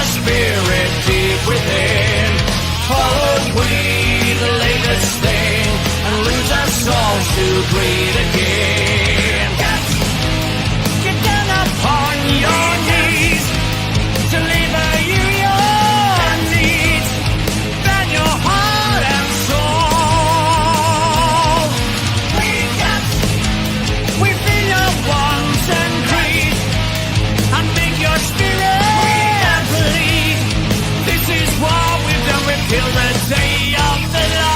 spirit deep within. Follow we the latest thing and lose our souls to greed again. Get down upon your knees, deliver you your needs, burn your heart and soul. We feel your wants and greed and make your spirit bleed. This is what we've done, we've killed the day of the law.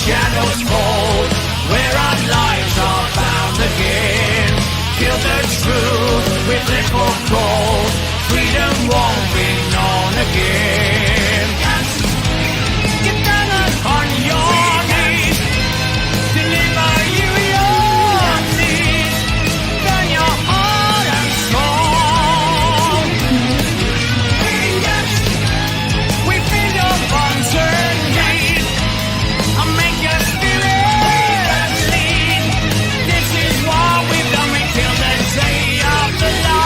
Shadows fall, where our lives are found again. Kill the truth with little gold, freedom won't be known again. Get down upon your knees, deliver you your needs, burn your heart and soul. We feel your bonds and need, and make your spirit lead. This is what we've done, we killed the day of the law.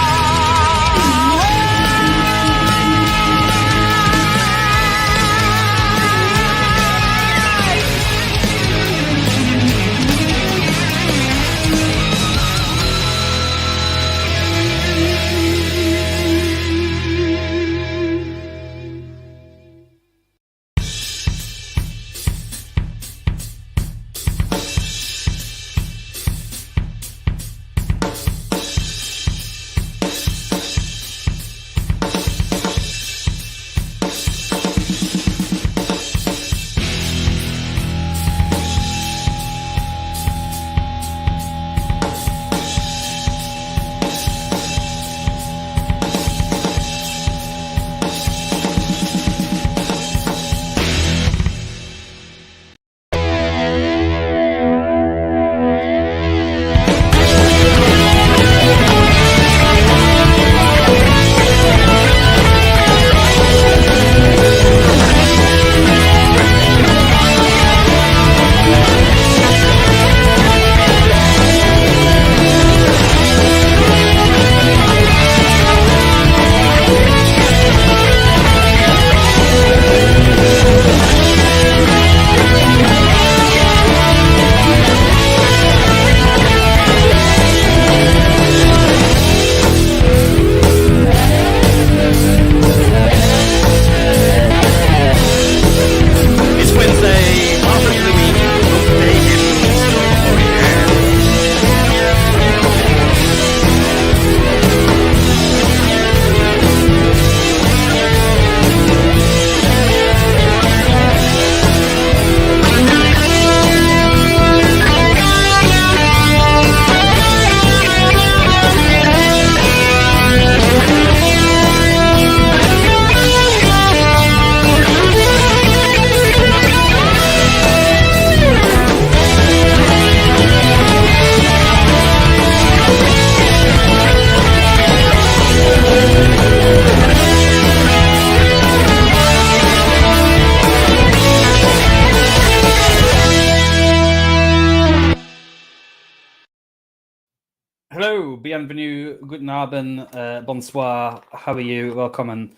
Hello, bienvenue, guten Abend, bonsoir, how are you, welcome, and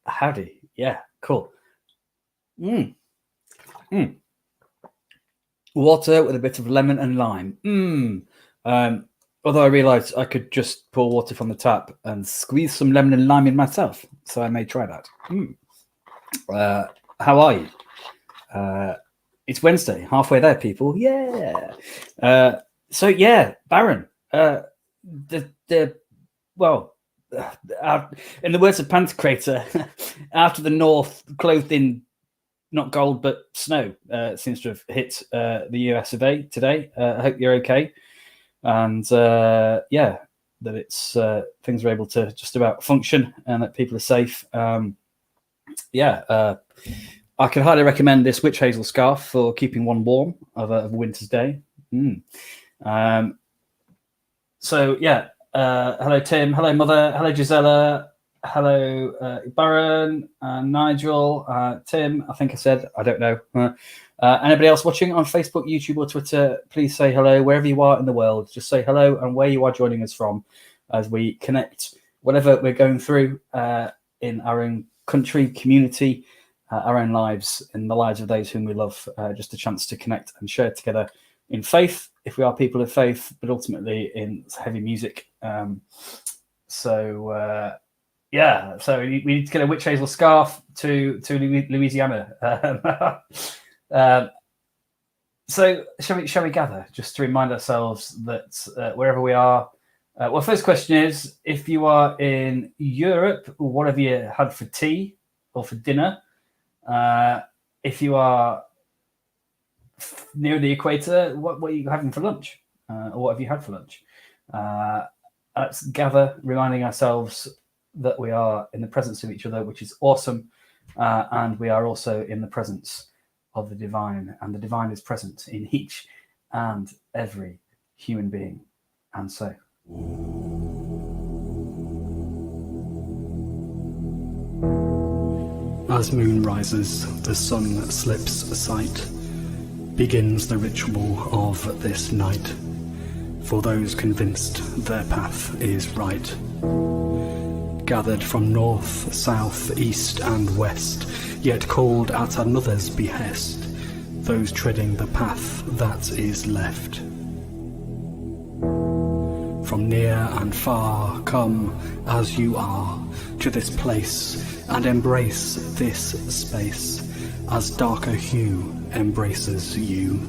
howdy. Yeah, cool. Water with a bit of lemon and lime. Although I realised I could just pour water from the tap and squeeze some lemon and lime in myself, so I may try that. How are you? It's Wednesday, halfway there, people. Yeah. So yeah, Baron. In the words of Pantocrator, out of the north, clothed in not gold but snow, seems to have hit the US of A today. I hope you're okay, and that it's things are able to just about function and that people are safe. I could highly recommend this witch hazel scarf for keeping one warm of a winter's day. Hello, Tim. Hello, Mother. Hello, Gisela. Hello, Baron, Nigel, Tim. I think I said, I don't know. Anybody else watching on Facebook, YouTube, or Twitter, please say hello wherever you are in the world. Just say hello and where you are joining us from as we connect whatever we're going through in our own country, community, our own lives, in the lives of those whom we love. Just a chance to connect and share together in faith, if we are people of faith, but ultimately in heavy music. So we need to get a witch hazel scarf to Louisiana. So shall we gather just to remind ourselves that wherever we are. Well, first question is, if you are in Europe, what have you had for tea or for dinner? If you are near the equator, what are you having for lunch? Or what have you had for lunch? Let's gather, reminding ourselves that we are in the presence of each other, which is awesome. And we are also in the presence of the divine, and the divine is present in each and every human being. And so. As moon rises, the sun slips sight. Begins the ritual of this night, for those convinced their path is right. Gathered from north, south, east and west, yet called at another's behest, those treading the path that is left. From near and far, come as you are to this place, and embrace this space, as darker hue embraces you.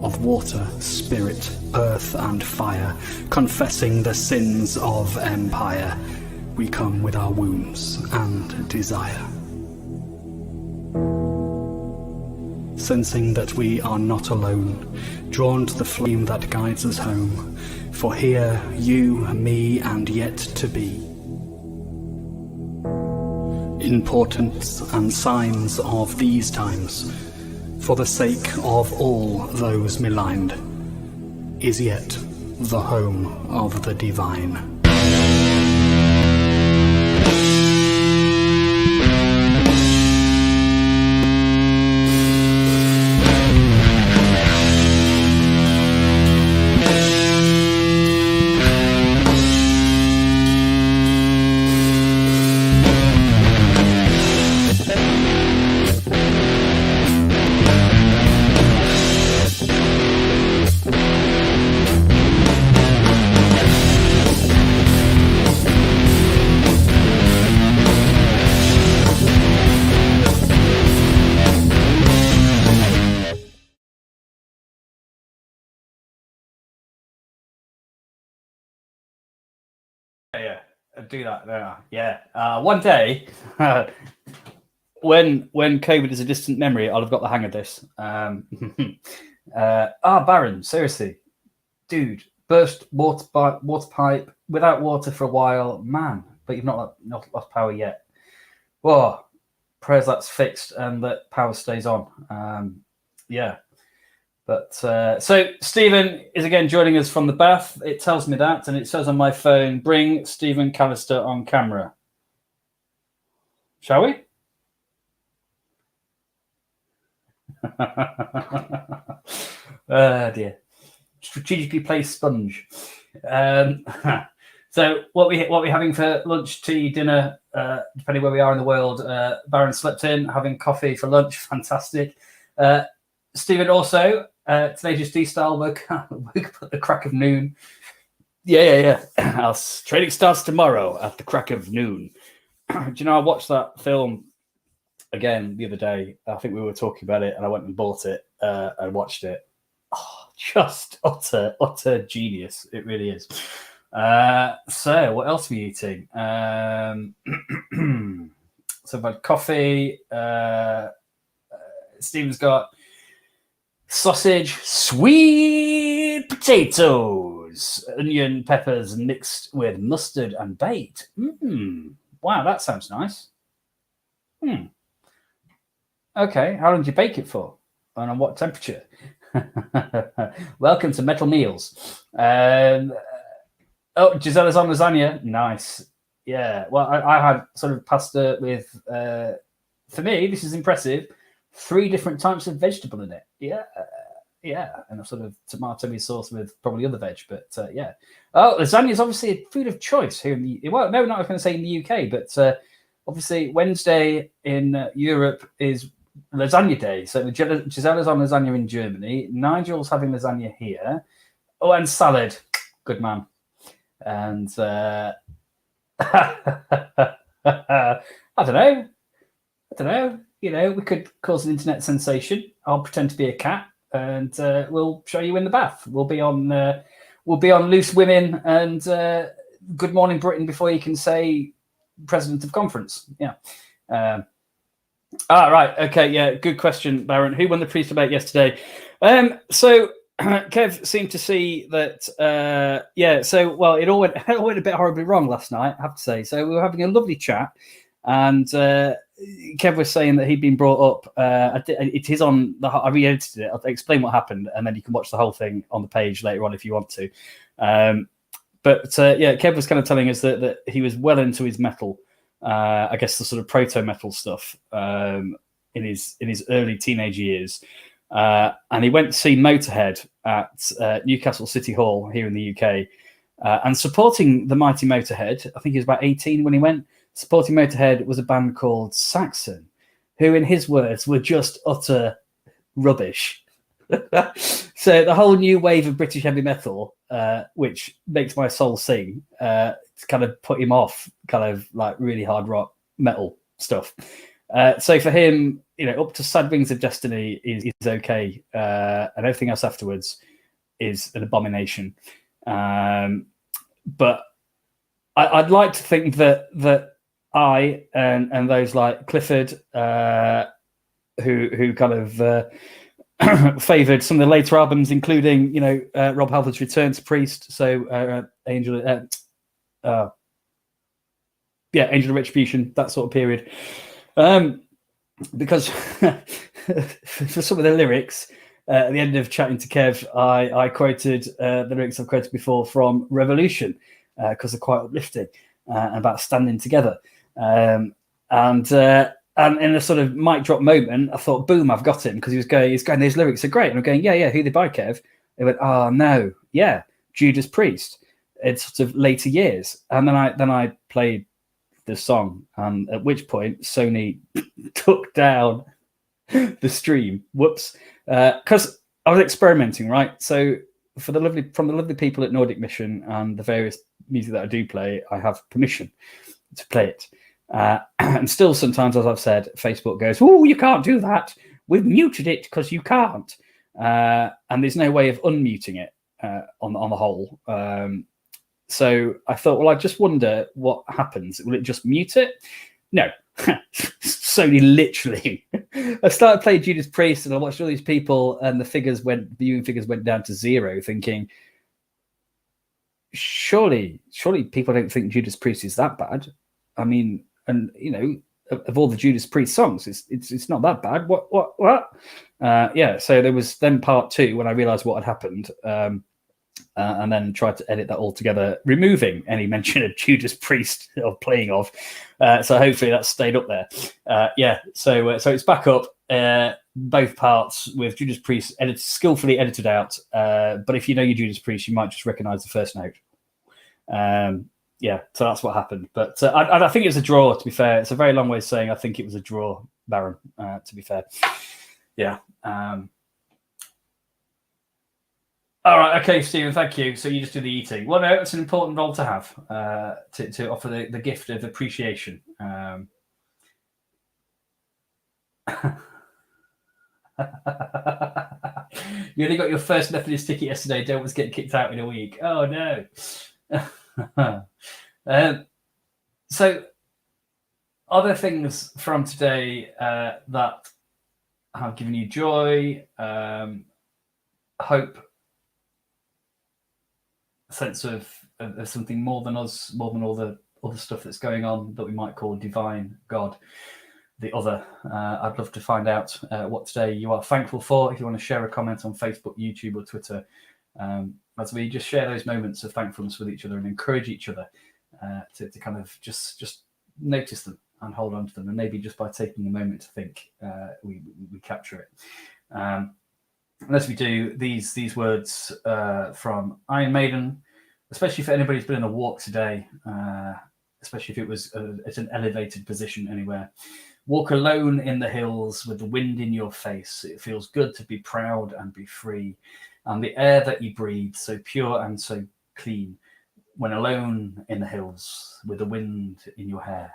Of water, spirit, earth and fire, confessing the sins of empire, we come with our wounds and desire. Sensing that we are not alone, drawn to the flame that guides us home, for here, you, me, and yet to be. Importance and signs of these times, for the sake of all those maligned, is yet the home of the divine. Do that. One day, when COVID is a distant memory, I'll have got the hang of this. Baron, seriously, dude, burst water pipe without water for a while, man. But you've not lost power yet. Whoa, prayers that's fixed and that power stays on. But so Stephen is again joining us from the bath. It tells me that, and it says on my phone, bring Stephen Callister on camera. Shall we? Dear. strategically placed sponge. So what we're having for lunch, tea, dinner, depending where we are in the world. Baron slept in, having coffee for lunch. Fantastic. Stephen also, Tenacious D style, woke up at the crack of noon. Yeah. Our training starts tomorrow at the crack of noon. Do you know, I watched that film again the other day. I think we were talking about it, and I went and bought it and watched it. Oh, just utter genius. It really is. So what else are we eating? So I've had coffee. Stephen's got sausage, sweet potatoes, onion, peppers mixed with mustard and baked. Wow, that sounds nice. Okay, how long did you bake it for? And on what temperature? Welcome to Metal Meals. Gisella's on lasagna. Nice. Yeah. Well, I had sort of pasta with, for me, this is impressive, 3 different types of vegetable in it. Yeah. And a sort of tomato sauce with probably other veg, but yeah. Oh, lasagna is obviously a food of choice here in the, well, no, not I was going to say in the UK, but obviously Wednesday in Europe is lasagna day. So Gisella's on lasagna in Germany. Nigel's having lasagna here. Oh, and salad. Good man. And I don't know. You know, we could cause an internet sensation. I'll pretend to be a cat, and we'll show you in the bath. We'll be on Loose Women and Good Morning Britain before you can say President of Conference. Yeah. Right. Okay. Yeah. Good question, Baron. Who won the priest debate yesterday? So Kev seemed to see that. Yeah. So well, it all went a bit horribly wrong last night, I have to say. So we were having a lovely chat, and Kev was saying that he'd been brought up. It is on the. I re-edited it. I'll explain what happened, and then you can watch the whole thing on the page later on if you want to. But yeah, Kev was kind of telling us that he was well into his metal. I guess the sort of proto metal stuff in his early teenage years, and he went to see Motorhead at Newcastle City Hall here in the UK, and supporting the mighty Motorhead. I think he was about 18 when he went. Supporting Motorhead was a band called Saxon, who, in his words, were just utter rubbish. So the whole new wave of British heavy metal, which makes my soul sing, kind of put him off kind of like really hard rock metal stuff. So for him, you know, up to Sad Wings of Destiny is okay, and everything else afterwards is an abomination. But I'd like to think that I and those like Clifford, who kind of favoured some of the later albums, including, you know, Rob Halford's Return to Priest, so Angel of Retribution, that sort of period. Because for some of the lyrics, at the end of chatting to Kev, I quoted the lyrics I've quoted before from Revolution, because they're quite uplifting and about standing together. And in a sort of mic drop moment, I thought, boom, I've got him, because he's going, these lyrics are great. And I'm going, yeah, who they by, Kev? They went, oh, no, yeah, Judas Priest. It's sort of later years. And then I played the song, and at which point Sony took down the stream. Whoops. Because I was experimenting, right? So from the lovely people at Nordic Mission and the various music that I do play, I have permission to play it. And still sometimes, as I've said, Facebook goes, oh, you can't do that. We've muted it because you can't. And there's no way of unmuting it on the whole. So I thought, well, I just wonder what happens. Will it just mute it? No. Sony literally. I started playing Judas Priest and I watched all these people, and the viewing figures went down to 0, thinking, surely people don't think Judas Priest is that bad. I mean, and you know, of all the Judas Priest songs, it's not that bad. What? Yeah. So there was then part 2 when I realised what had happened, and then tried to edit that all together, removing any mention of Judas Priest or playing of. So hopefully that stayed up there. Yeah. So it's back up. both parts with Judas Priest skillfully edited out. But if you know your Judas Priest, you might just recognise the first note. Yeah, so that's what happened. But I think it was a draw, to be fair. It's a very long way of saying I think it was a draw, Baron, to be fair. Yeah. All right, okay, Stephen, thank you. So you just do the eating. Well, no, it's an important role to have, to offer the gift of appreciation. You only got your first Methodist ticket yesterday. Don't was getting kicked out in a week. Oh, no. So other things from today that have given you joy, hope, a sense of something more than us, more than all the other stuff that's going on that we might call divine, God, the other. I'd love to find out what today you are thankful for. If you want to share a comment on Facebook, YouTube, or Twitter, as we just share those moments of thankfulness with each other and encourage each other to kind of just notice them and hold on to them, and maybe just by taking a moment to think, we capture it. And as we do, these words from Iron Maiden, especially for anybody who's been in a walk today, especially if it was at an elevated position anywhere. Walk alone in the hills with the wind in your face. It feels good to be proud and be free. And the air that you breathe, so pure and so clean, when alone in the hills with the wind in your hair.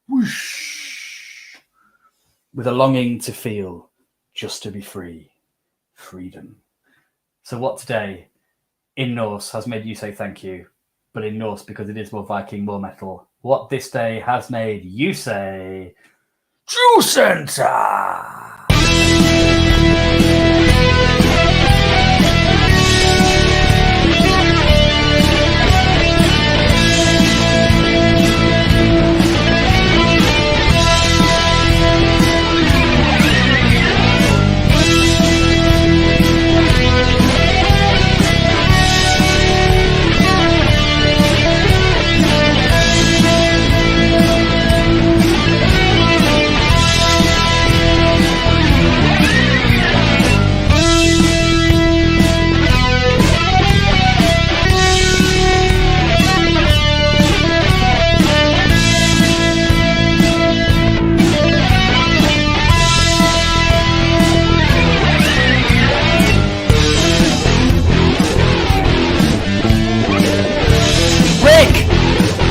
Whoosh! With a longing to feel, just to be free. Freedom. So what today in Norse has made you say thank you, but in Norse, because it is more Viking, more metal, what this day has made you say True Center.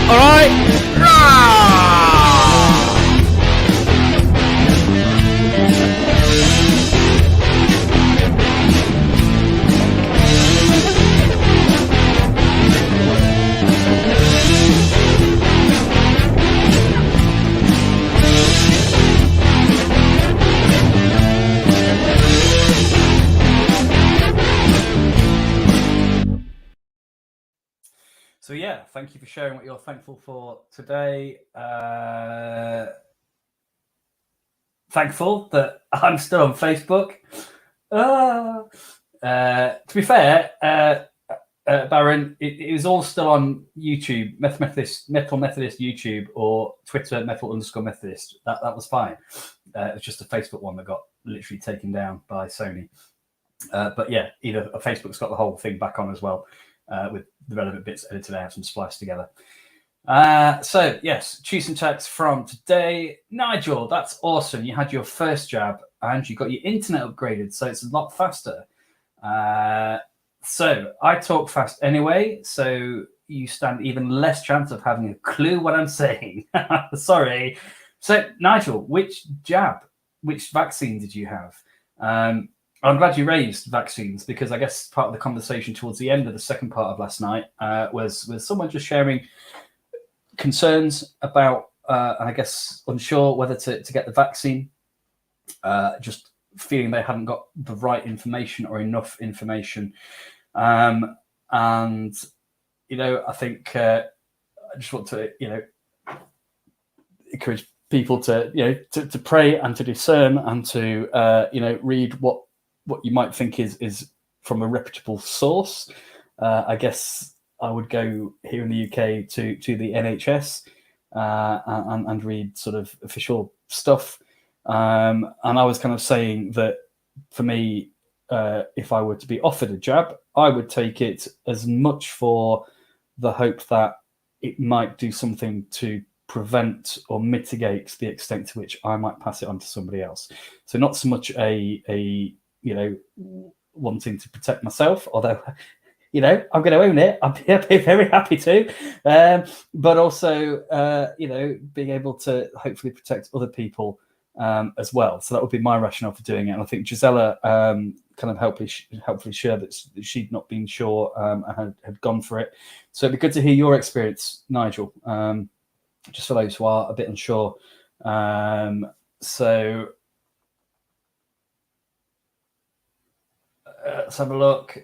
All right. So yeah, thank you for sharing what you're thankful for today. Thankful that I'm still on Facebook. To be fair, Baron, it was all still on YouTube, Metal Methodist YouTube, or Twitter, Metal_Methodist. That was fine. It was just a Facebook one that got literally taken down by Sony. But yeah, either Facebook's got the whole thing back on as well. With the relevant bits edited out and spliced together. So, yes, choose some text from today. Nigel, that's awesome. You had your first jab and you got your internet upgraded, so it's a lot faster. So, I talk fast anyway, so you stand even less chance of having a clue what I'm saying. Sorry. So, Nigel, which vaccine did you have? I'm glad you raised vaccines, because I guess part of the conversation towards the end of the second part of last night was someone just sharing concerns about, and I guess unsure whether to get the vaccine, just feeling they hadn't got the right information or enough information. And, I think I just want to, encourage people to, to pray and to discern and to, read what you might think is from a reputable source. I guess I would go here in the UK to the NHS and read sort of official stuff. And I was kind of saying that for me, if I were to be offered a jab, I would take it as much for the hope that it might do something to prevent or mitigate the extent to which I might pass it on to somebody else. So not so much a wanting to protect myself, although I'm going to own it. I'd be very happy to, but also being able to hopefully protect other people as well. So that would be my rationale for doing it. And I think Gisela kind of helpfully shared that she'd not been sure and had gone for it. So it'd be good to hear your experience, Nigel, just for those who are a bit unsure. So let's have a look.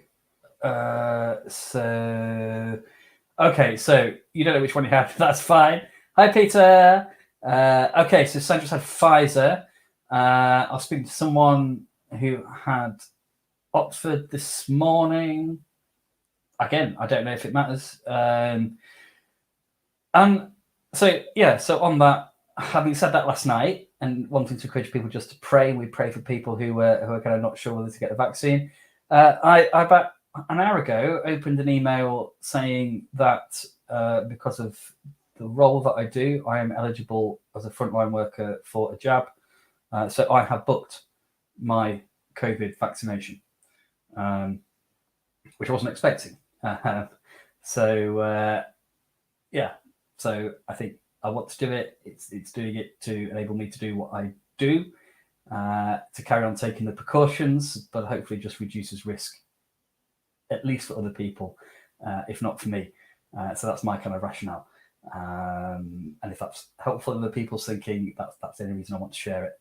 Okay, so you don't know which one you have. That's fine. Hi, Peter. Okay, so Sandra's had Pfizer. I was speaking to someone who had Oxford this morning. Again, I don't know if it matters. And so on that, having said that last night and wanting to encourage people just to pray, we pray for people who are kind of not sure whether to get the vaccine. I about an hour ago opened an email saying that because of the role that I do, I am eligible as a frontline worker for a jab. So I have booked my COVID vaccination, which I wasn't expecting. So I think I want to do it. It's doing it to enable me to do what I do, to carry on taking the precautions, but hopefully just reduces risk, at least for other people, if not for me. So that's my kind of rationale. And if that's helpful in other people's thinking, that's the only reason I want to share it.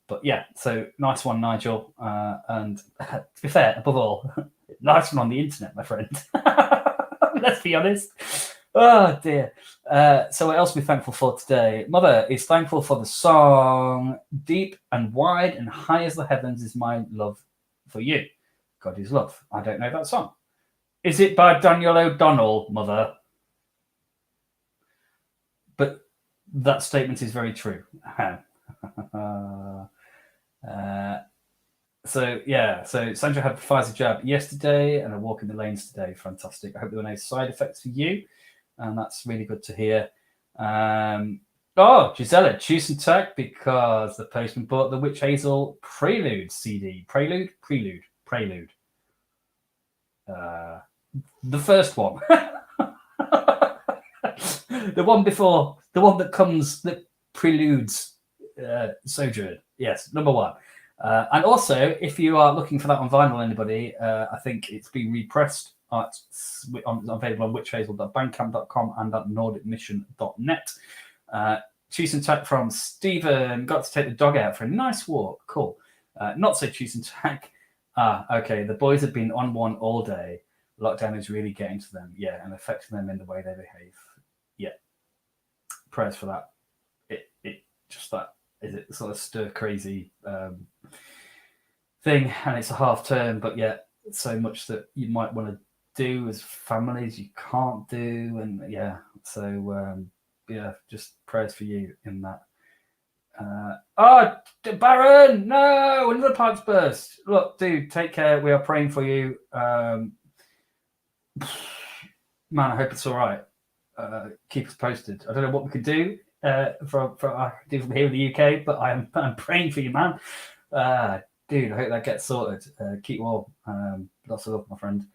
But yeah, so nice one, Nigel. And to be fair, above all, nice one on the internet, my friend. Let's be honest. Oh dear. So what else are we thankful for today? Mother is thankful for the song "Deep and Wide and High as the Heavens is My Love for You." God is love. I don't know that song. Is it by Daniel O'Donnell, Mother? But that statement is very true. So Sandra had Pfizer jab yesterday and a walk in the lanes today. Fantastic. I hope there were no side effects for you, and that's really good to hear. Gisela, choose some tech because the postman bought the Witch Hazel Prelude CD. Prelude. The first one. The one before, the one that preludes Sojourn. Yes, number one. And also, if you are looking for that on vinyl, anybody, I think it's been repressed. It's available on witchhazel.bandcamp.com and at nordicmission.net. Choose and tack from Stephen. Got to take the dog out for a nice walk. Cool. Not so choose and tack. Okay. The boys have been on one all day. Lockdown is really getting to them. Yeah, and affecting them in the way they behave. Yeah. Prayers for that. It just that is it sort of stir crazy thing, and it's a half term, but yet so much that you might want to do as families you can't do, and just prayers for you in that. Baron, no, another pipes burst. Look, dude, take care. We are praying for you. Man, I hope it's all right. Keep us posted. I don't know what we could do from here in the UK, but I'm praying for you, man. Dude, I hope that gets sorted. Keep warm. Lots of love, my friend.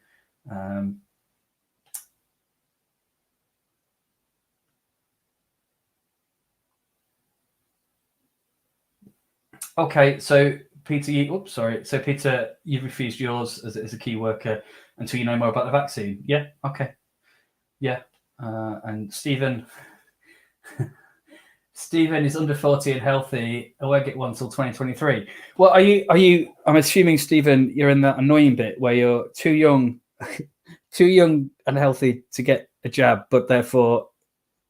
Okay, so Peter, So Peter, you've refused yours as a key worker until you know more about the vaccine. Yeah. Okay. Yeah. And Stephen is under 40 and healthy. I won't get one until 2023. Well, are you? I'm assuming, Stephen, you're in that annoying bit where you're too young and healthy to get a jab, but therefore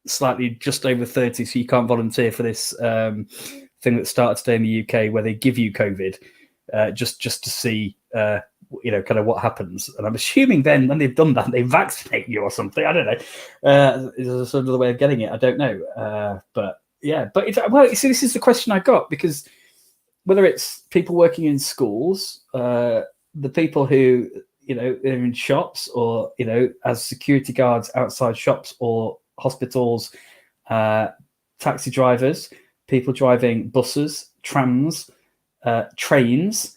slightly just over 30, so you can't volunteer for this thing that started today in the UK, where they give you COVID just to see kind of what happens. And I'm assuming then when they've done that, they vaccinate you or something. I don't know. Is there another way of getting it? I don't know. But yeah, but well, you see, this is the question I got, because whether it's people working in schools, the people who, you know, are in shops, or, you know, as security guards outside shops or hospitals, taxi drivers, people driving buses, trams, trains,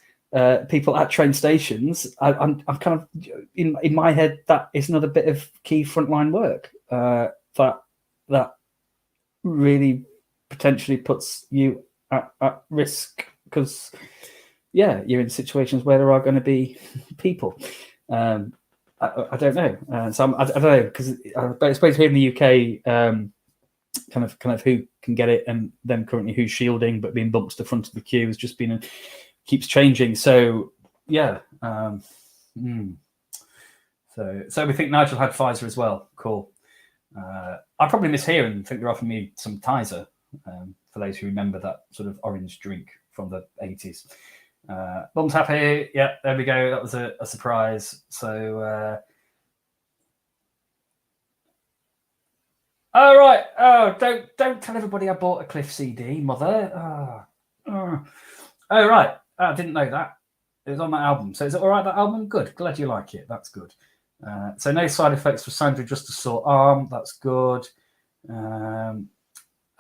people at train stations. I'm kind of in my head, that is another bit of key frontline work that really potentially puts you at risk, because you're in situations where there are going to be people. I don't know. So I don't know, because I suppose here in the UK, kind of who can get it, and then currently who's shielding but being bumped to the front of the queue has just been keeps changing. So yeah. So we think Nigel had Pfizer as well. Cool. I probably miss here and think they're offering me some Tizer, for those who remember that sort of orange drink from the 80s. Mum's happy. Yeah, there we go. That was a surprise. So, oh right. Oh, don't tell everybody I bought a Cliff CD, mother. Oh right. I didn't know that. It was on that album. So is it all right, that album? Good. Glad you like it. That's good. So no side effects for Sandra, just a sore arm. That's good.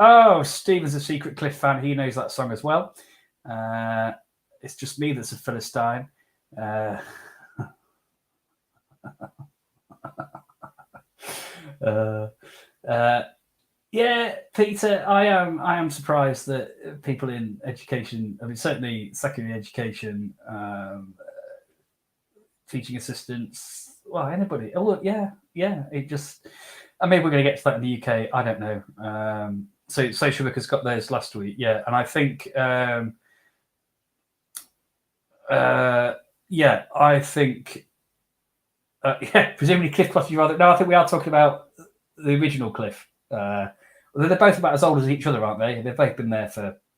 Oh, Stephen's a secret Cliff fan. He knows that song as well. It's just me that's a Philistine. Yeah, Peter, I am surprised that people in education, I mean, certainly secondary education, teaching assistants, well, anybody. Oh, yeah. It just, I mean, we're going to get to that in the UK. I don't know. So social workers got theirs last week. Yeah. And I think, I think, presumably Cliff Clough, you rather. No, I think we are talking about the original Cliff. They're both about as old as each other, aren't they? They've both been there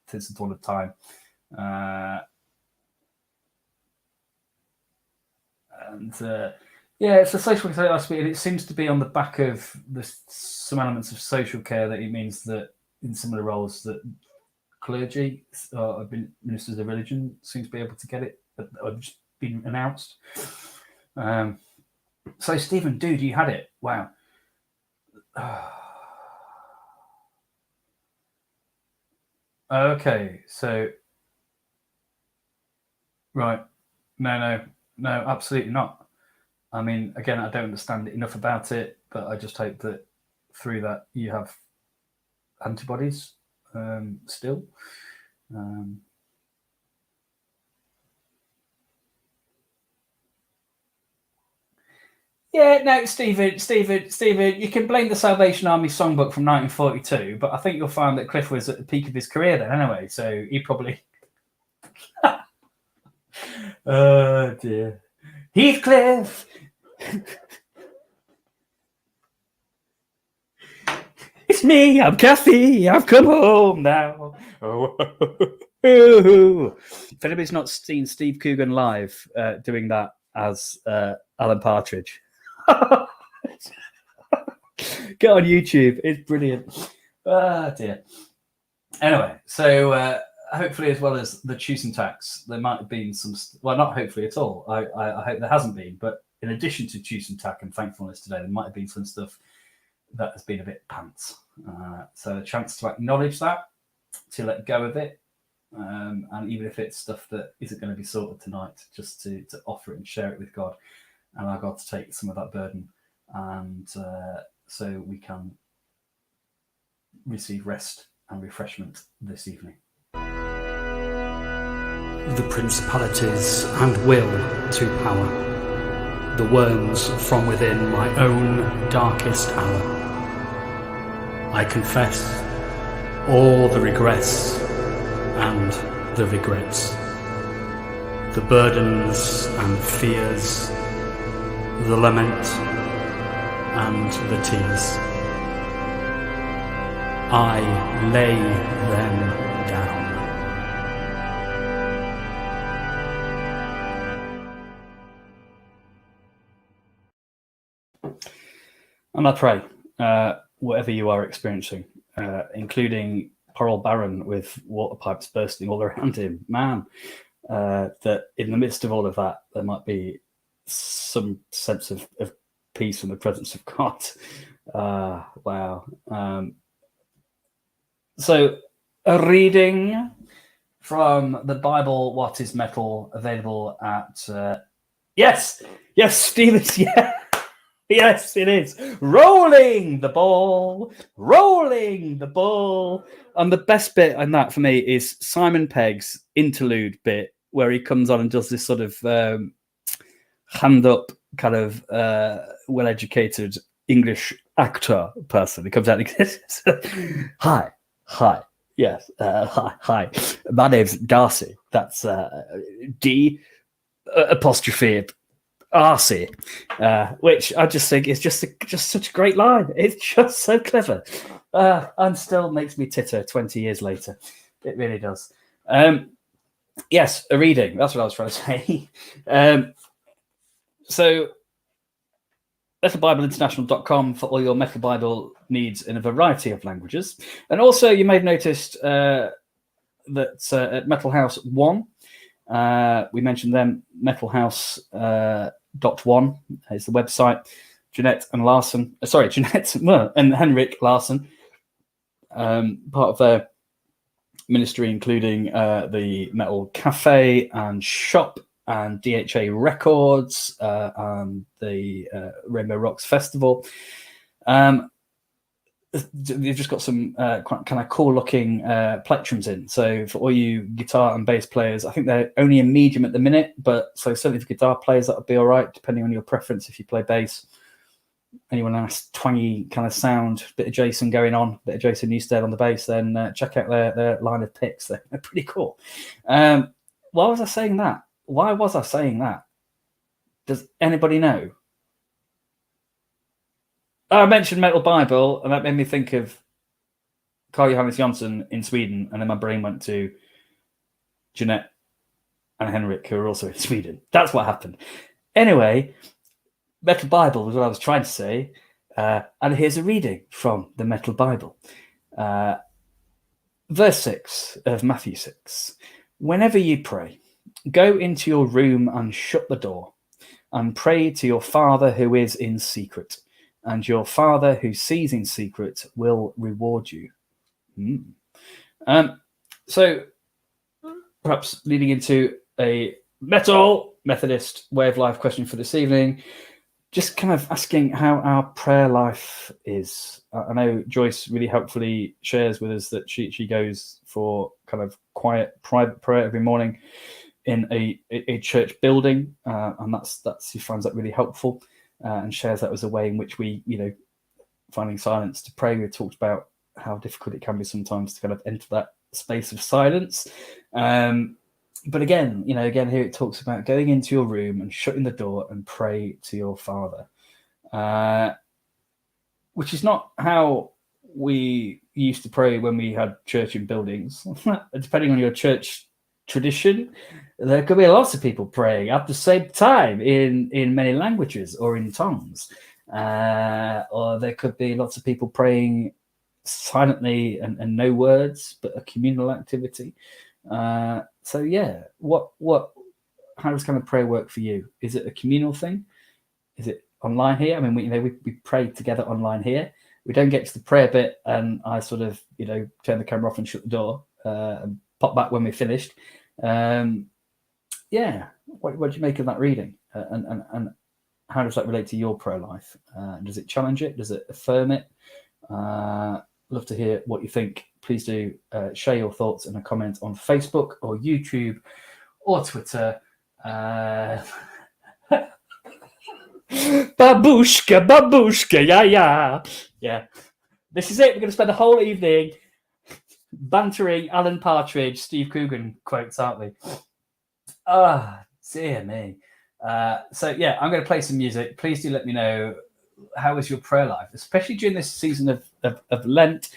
since the dawn of time. It's a social worker last week, and it seems to be on the back of some elements of social care, that it means that in similar roles that clergy or ministers of religion seem to be able to get it, or just been announced. So Stephen, dude, you had it. Wow. Okay, so right. No, absolutely not. I mean, again, I don't understand enough about it, but I just hope that through that you have antibodies still. Yeah, no, Stephen, you can blame the Salvation Army songbook from 1942, but I think you'll find that Cliff was at the peak of his career then anyway, so he probably... Oh, dear. Heathcliff! It's me, I'm Kathy, I've come home now. If anybody's not seen Steve Coogan live doing that as Alan Partridge, get on YouTube. It's brilliant. Oh, dear. Anyway, so hopefully, as well as the Choosing tax, there might have been some... Well, not hopefully at all. I hope there hasn't been. But in addition to Choosing tax and thankfulness today, there might have been some stuff that has been a bit pants. So a chance to acknowledge that, to let go of it, and even if it's stuff that isn't going to be sorted tonight, just to offer it and share it with God, and allow God to take some of that burden, and so we can receive rest and refreshment this evening. The principalities and will to power, the worms from within my own darkest hour. I confess all the regrets and the regrets, the burdens and fears, the lament and the tears. I lay them down. And I pray, whatever you are experiencing, including Coral Baron with water pipes bursting all around him. Man, that in the midst of all of that, there might be some sense of peace and the presence of God. Wow. So a reading from the Bible, What is Metal, available at... yes, Stevens, yeah. Yes, it is. Rolling the ball. And the best bit on that for me is Simon Pegg's interlude bit, where he comes on and does this sort of hand up kind of well-educated English actor person. He comes out and he says, hi, yes, hi. My name's Darcy. That's D apostrophe Arcy, which I just think is just such a great line. It's just so clever, and still makes me titter 20 years later. It really does. Yes, a reading. That's what I was trying to say. So, metalbibleinternational.com for all your Metal Bible needs in a variety of languages. And also, you may have noticed that at Metal House 1, we mentioned them, Metal House... .1 is the website. Jeanette and Henrik Larson, part of their ministry, including the Metal Cafe and Shop and DHA Records and the Rainbow Rocks Festival. They've just got some kind of cool looking plectrums in. So for all you guitar and bass players, I think they're only a medium at the minute, but so certainly for guitar players, that would be all right, depending on your preference. If you play bass, anyone has twanggy kind of sound, bit of Jason going on, bit of Jason Newsted on the bass, then check out their line of picks. They're pretty cool. Why was I saying that? Does anybody know? I mentioned Metal Bible, and that made me think of Carl Johannes Jonsson in Sweden, and then my brain went to Jeanette and Henrik, who are also in Sweden. That's what happened. Anyway, Metal Bible was what I was trying to say, and here's a reading from the Metal Bible. Verse 6 of Matthew 6. Whenever you pray, go into your room and shut the door, and pray to your Father who is in secret. And your Father who sees in secret will reward you. So perhaps leading into a Metal Methodist way of life question for this evening, just kind of asking how our prayer life is. I know Joyce really helpfully shares with us that she goes for kind of quiet, private prayer every morning in a church building, and that's she finds that really helpful. And shares that as a way in which we, finding silence to pray. We've talked about how difficult it can be sometimes to kind of enter that space of silence. But again, here it talks about going into your room and shutting the door and pray to your Father, which is not how we used to pray when we had church in buildings. Depending on your church tradition, there could be lots of people praying at the same time in many languages or in tongues, or there could be lots of people praying silently and no words, but a communal activity. So yeah, how does kind of prayer work for you? Is it a communal thing? Is it online here? I mean, we pray together online here. We don't get to the prayer bit, and I sort of turn the camera off and shut the door and pop back when we're finished. What do you make of that reading, and how does that relate to your prayer life? Does it challenge it? Does it affirm it? Love to hear what you think. Please do share your thoughts in a comment on Facebook or YouTube or Twitter. Babushka, yeah. This is it. We're going to spend the whole evening bantering Alan Partridge, Steve Coogan quotes, aren't we? Dear me. So yeah, I'm going to play some music. Please do let me know, how is your prayer life, especially during this season of Lent.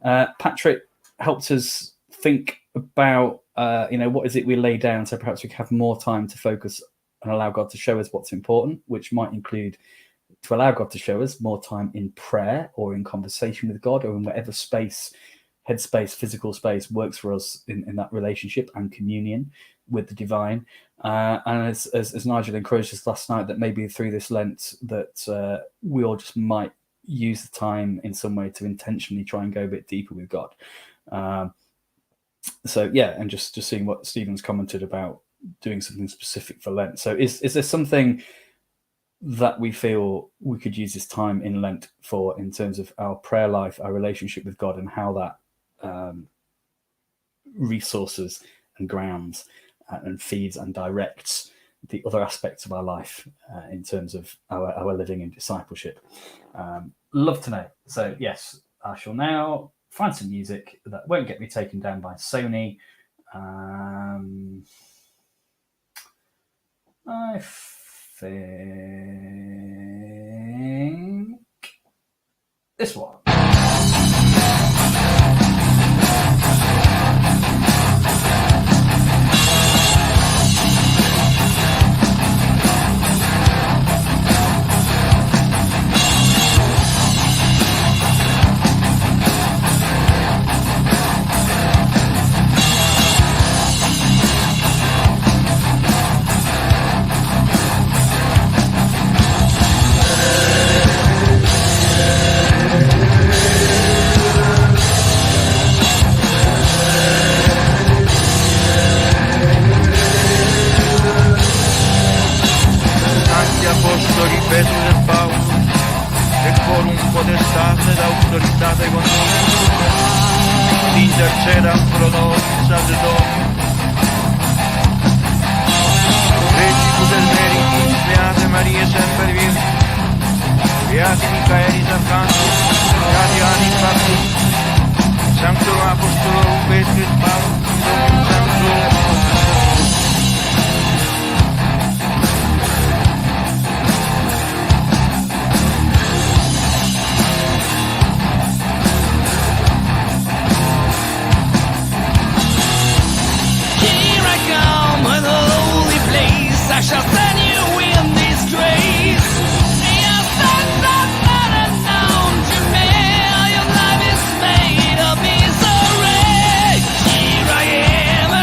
Patrick helped us think about what is it we lay down, so perhaps we can have more time to focus and allow God to show us what's important, which might include to allow God to show us more time in prayer or in conversation with God or in whatever space headspace, physical space works for us in that relationship and communion with the divine. And as Nigel encouraged us last night, that maybe through this Lent that we all just might use the time in some way to intentionally try and go a bit deeper with God. So yeah, and just seeing what Stephen's commented about doing something specific for Lent. So is there something that we feel we could use this time in Lent for in terms of our prayer life, our relationship with God, and how that resources and grounds and feeds and directs the other aspects of our life in terms of our living in discipleship? Love to know. So yes, I shall now find some music that won't get me taken down by Sony. I think this one. Potestate con noi, interceda pro nobis sacerdoti. Recitus del meritis, beate Maria semper Virgine, beati Michaelis Archangelis, beati Annis Pactus, Sanctum Apostolorum Petris Paulus, Dominum Sanctorum. I shall send you in this grace. Your sons are not unknown to me. Your life is made of misery. Here I am.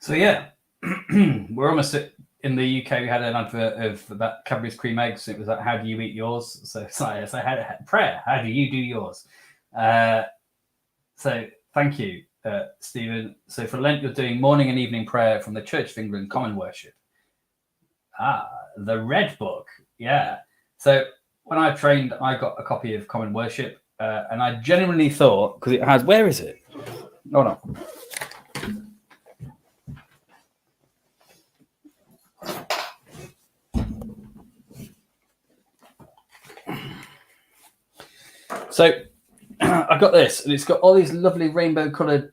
So yeah, we're almost in the UK. We had an advert of that Cadbury's cream eggs. It was like, "How do you eat yours?" So it's like, prayer. How do you do yours? So thank you, Stephen. So for Lent, you're doing morning and evening prayer from the Church of England Common Worship. The Red Book. Yeah. So when I trained, I got a copy of Common Worship, and I genuinely thought, because it has, where is it? Hold on. So I got this, and it's got all these lovely rainbow-coloured,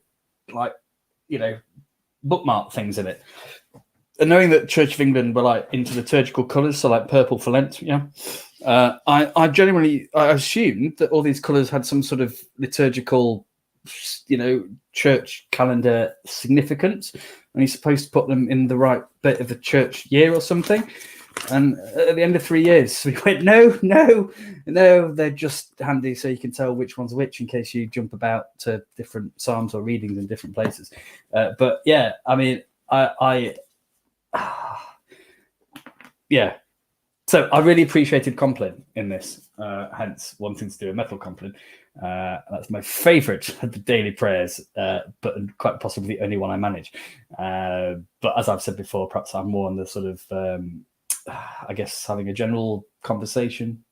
like, bookmark things in it. And knowing that Church of England were like into liturgical colours, so like purple for Lent, I genuinely assumed that all these colours had some sort of liturgical, church calendar significance, and you're supposed to put them in the right bit of the church year or something. And at the end of 3 years, we went, no, they're just handy so you can tell which one's which in case you jump about to different psalms or readings in different places. But yeah, I mean, yeah. So I really appreciated Compline in this, hence wanting to do a metal Compline. That's my favourite of the daily prayers, but quite possibly the only one I manage. But as I've said before, perhaps I'm more on the sort of, I guess, having a general conversation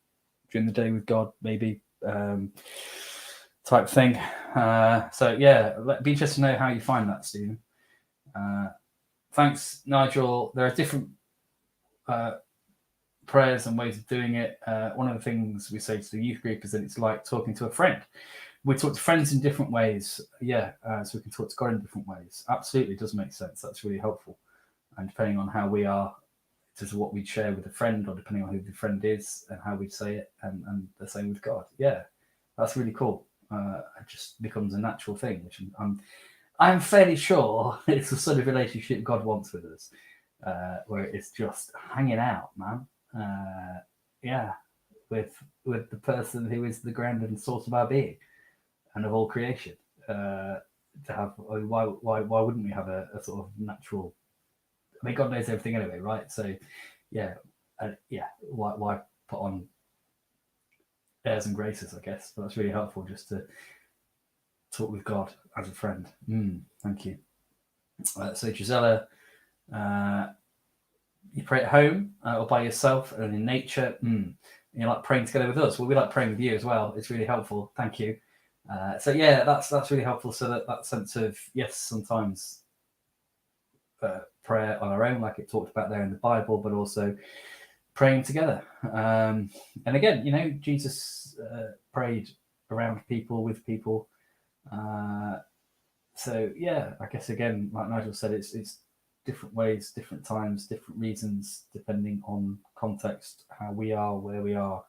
during the day with God, maybe, type thing. So yeah, it'd be interesting to know how you find that, Stephen. Thanks, Nigel. There are different prayers and ways of doing it. One of the things we say to the youth group is that it's like talking to a friend. We talk to friends in different ways. Yeah, so we can talk to God in different ways. Absolutely, does make sense. That's really helpful. And depending on how we are, this is what we'd share with a friend, or depending on who the friend is and how we'd say it, and the same with God. Yeah, that's really cool. It just becomes a natural thing, which I'm fairly sure it's the sort of relationship God wants with us, where it's just hanging out, man. With the person who is the ground and source of our being and of all creation. To have, why wouldn't we have a sort of natural? I mean, God knows everything anyway, right? So, yeah. Why put on airs and graces? I guess, but that's really helpful just to talk with God as a friend. Thank you. So, Gisela, you pray at home or by yourself and in nature. You like praying together with us. Well, we like praying with you as well. It's really helpful. Thank you. So yeah, that's really helpful. So that sense of, yes, sometimes prayer on our own, like it talked about there in the Bible, but also praying together. And again, Jesus prayed around people, with people. So yeah, I guess again, like Nigel said, it's different ways, different times, different reasons, depending on context, how we are, where we are,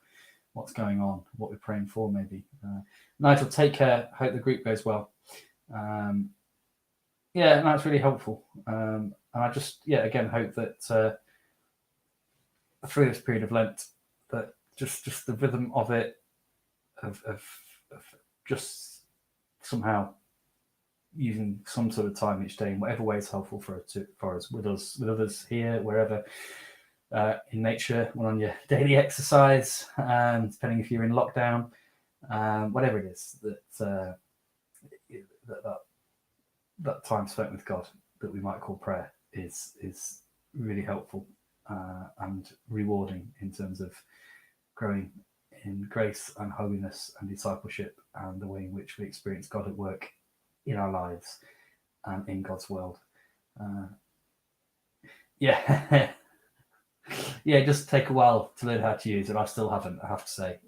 what's going on, what we're praying for, maybe. Nigel, take care. Hope the group goes well. Yeah, that's really helpful. And I just, again, hope that through this period of Lent, that just the rhythm of it, of just somehow using some sort of time each day in whatever way is helpful for us, with others here, wherever, in nature, or on your daily exercise, depending if you're in lockdown, whatever it is, that time spent with God that we might call prayer is really helpful and rewarding in terms of growing in grace and holiness and discipleship, and the way in which we experience God at work in our lives and in God's world. Yeah, just take a while to learn how to use it. I still haven't, I have to say.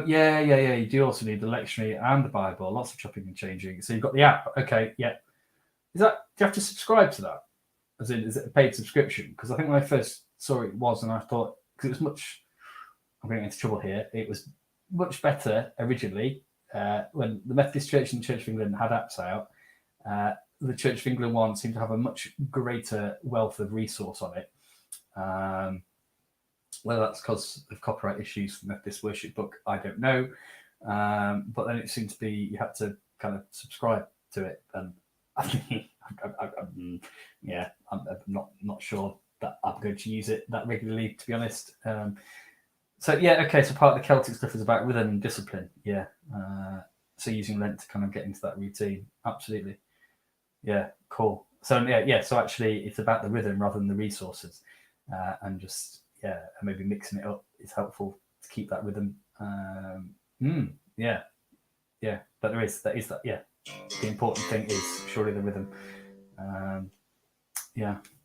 You do also need the lectionary and the Bible, lots of chopping and changing. So you've got the app. Okay, yeah. Do you have to subscribe to that? As in, is it a paid subscription? Because I think when I first saw it was, and I thought, because it was much, I'm getting into trouble here, it was much better originally when the Methodist Church and the Church of England had apps out. The Church of England one seemed to have a much greater wealth of resource on it. Whether that's because of copyright issues for the Methodist Worship Book, I don't know. But then it seemed to be you had to kind of subscribe to it, and I I'm not sure that I'm going to use it that regularly, to be honest. So part of the Celtic stuff is about rhythm and discipline. Yeah. So using Lent to kind of get into that routine. Absolutely. Yeah, cool. So so actually it's about the rhythm rather than the resources. And just maybe mixing it up is helpful to keep that rhythm. But that is the important thing is surely the rhythm.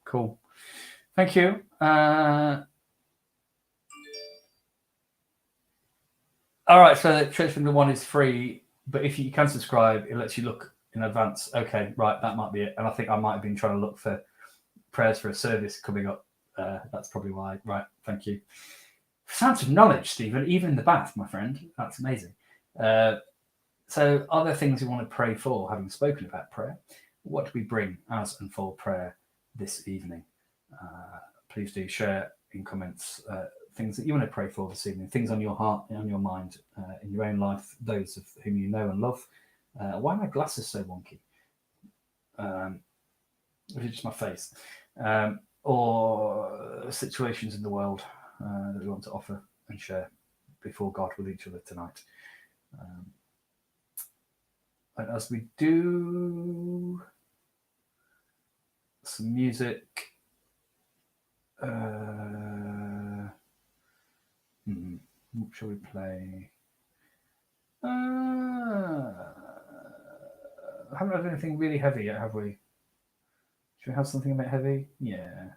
Cool. Thank you. All right, so the Church Finger one is free, but if you can subscribe, it lets you look in advance. Okay, right, that might be it. And I think I might have been trying to look for prayers for a service coming up. That's probably why. Right, thank you. Sounds of knowledge, Stephen, even in the bath, my friend. That's amazing. So are there things you want to pray for, having spoken about prayer? What do we bring as Unfold Prayer this evening? Please do share in comments things that you want to pray for this evening, things on your heart, on your mind, in your own life, those of whom you know and love. Why are my glasses so wonky? Or is it just my face? Or situations in the world that we want to offer and share before God with each other tonight. And as we do some music, what shall we play? Haven't had anything really heavy yet, have we? Should we have something a bit heavy? Yeah.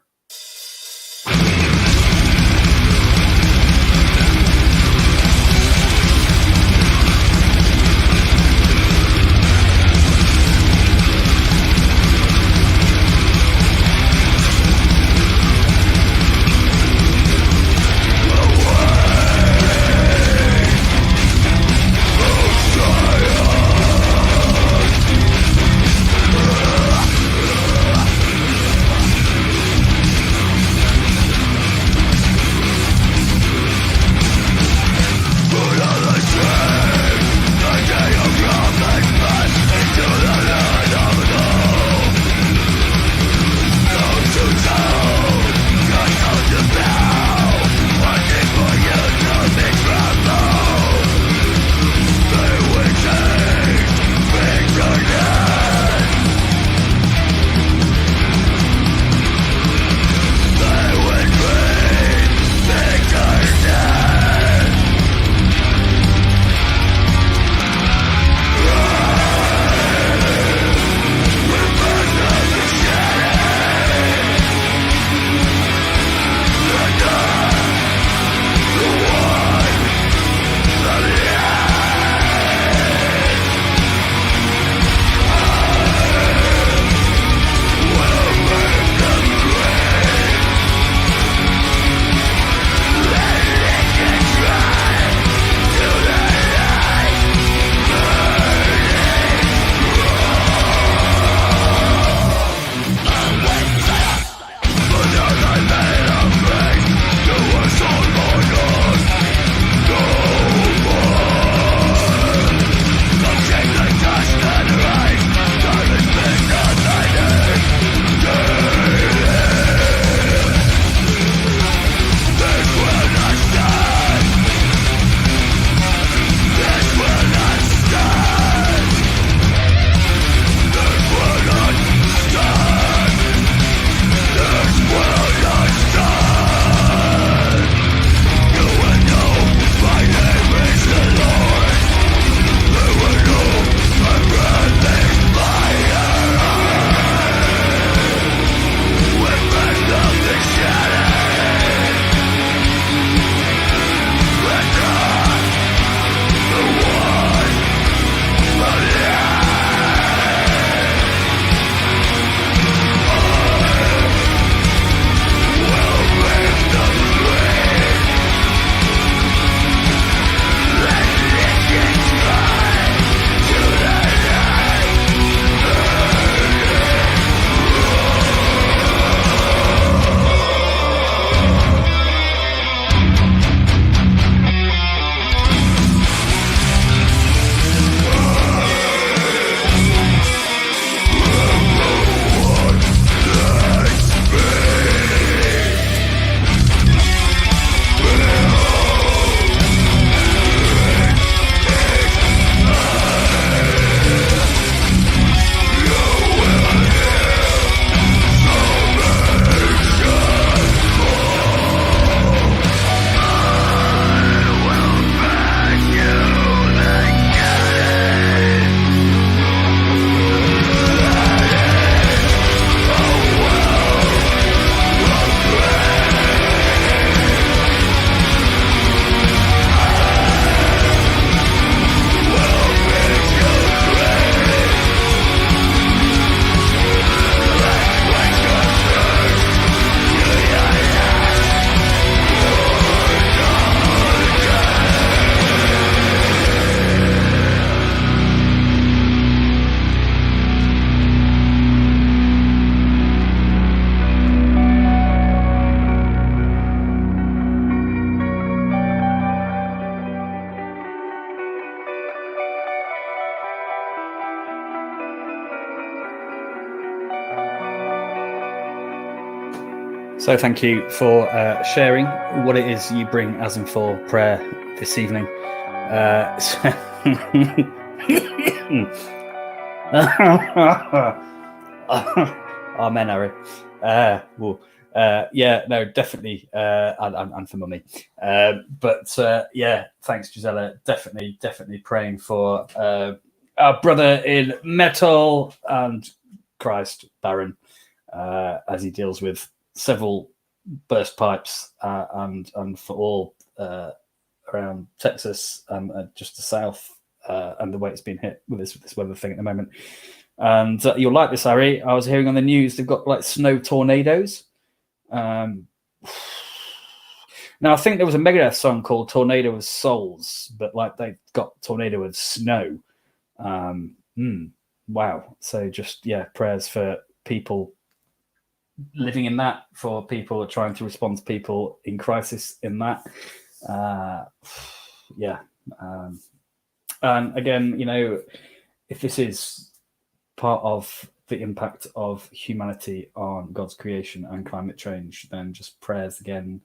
So thank you for sharing what it is you bring as in for prayer this evening. Amen, Harry. Yeah, no, definitely, and for mummy. But yeah, thanks, Gisela. Definitely praying for our brother in metal and Christ, Baron, as he deals with several burst pipes and for all around Texas and just the south and the way it's been hit with this weather thing at the moment. And you'll like this, Harry. I was hearing on the news they've got like snow tornadoes. Now I think there was a Megadeth song called "Tornado of Souls," but like they got tornado of snow. Wow. So just prayers for people living in that, for people trying to respond to people in crisis in that. And again, if this is part of the impact of humanity on God's creation and climate change, then just prayers again.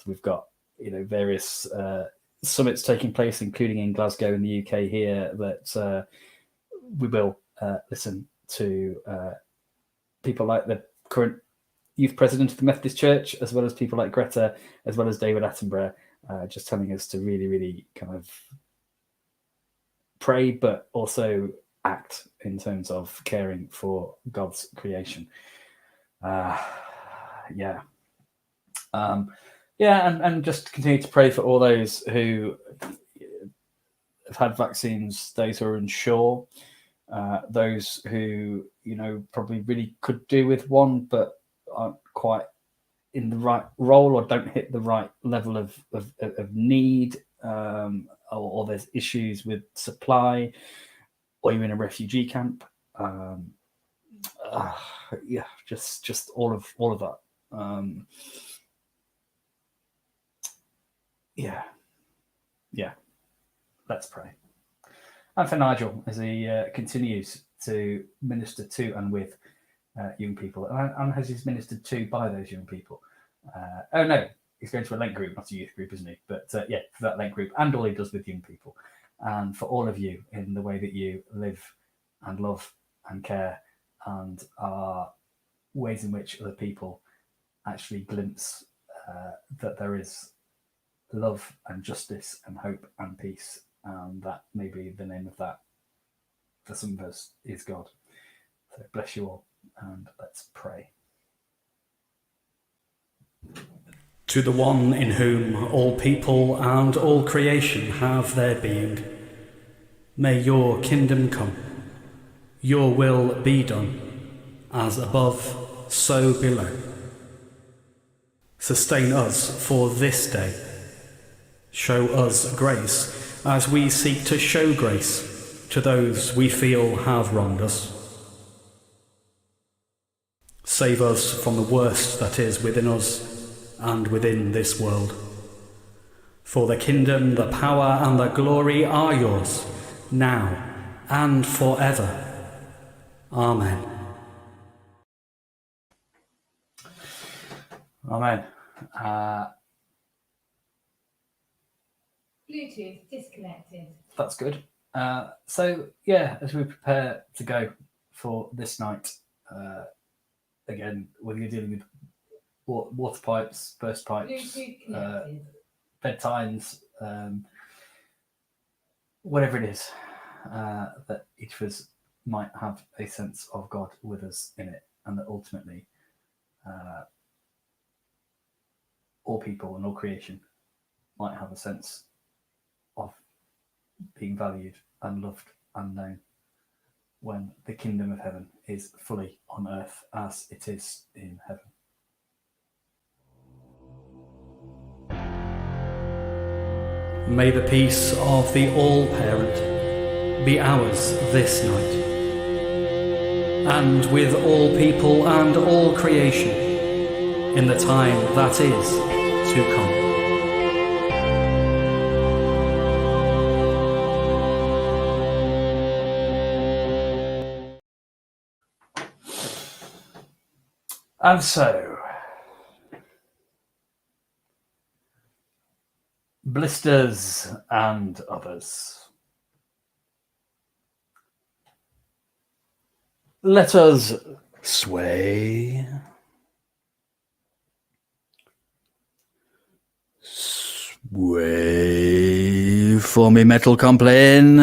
We've got various summits taking place, including in Glasgow in the UK here, that we will listen to people like the current youth president of the Methodist Church, as well as people like Greta, as well as David Attenborough, just telling us to really, really kind of pray, but also act in terms of caring for God's creation. And just continue to pray for all those who have had vaccines, those who are unsure, those who probably really could do with one but aren't quite in the right role or don't hit the right level of need, or there's issues with supply, or you're in a refugee camp. Just all of that. Let's pray. And for Nigel, as he continues to minister to and with young people, and as he's ministered to by those young people. He's going to a Lent group, not a youth group, isn't he? But for that Lent group, and all he does with young people, and for all of you in the way that you live and love and care, and are ways in which other people actually glimpse that there is love and justice and hope and peace, and that maybe the name of that for some of us is God. So bless you all, and let's pray. To the one in whom all people and all creation have their being, may your kingdom come, your will be done, as above, so below. Sustain us for this day. Show us grace as we seek to show grace to those we feel have wronged us. Save us from the worst that is within us and within this world. For the kingdom, the power, and the glory are yours, now and forever. Amen. Amen. Bluetooth disconnected. That's good. As we prepare to go for this night, again, whether you're dealing with water pipes, burst pipes, bedtimes, whatever it is, that each of us might have a sense of God with us in it, and that ultimately all people and all creation might have a sense of being valued and loved and known when the kingdom of heaven is fully on earth as it is in heaven. May the peace of the All-Parent be ours this night, and with all people and all creation in the time that is to come. And so, blisters, and others. Let us sway. Sway for me, metal Compline.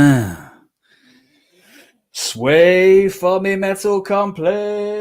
Sway for me, metal Compline.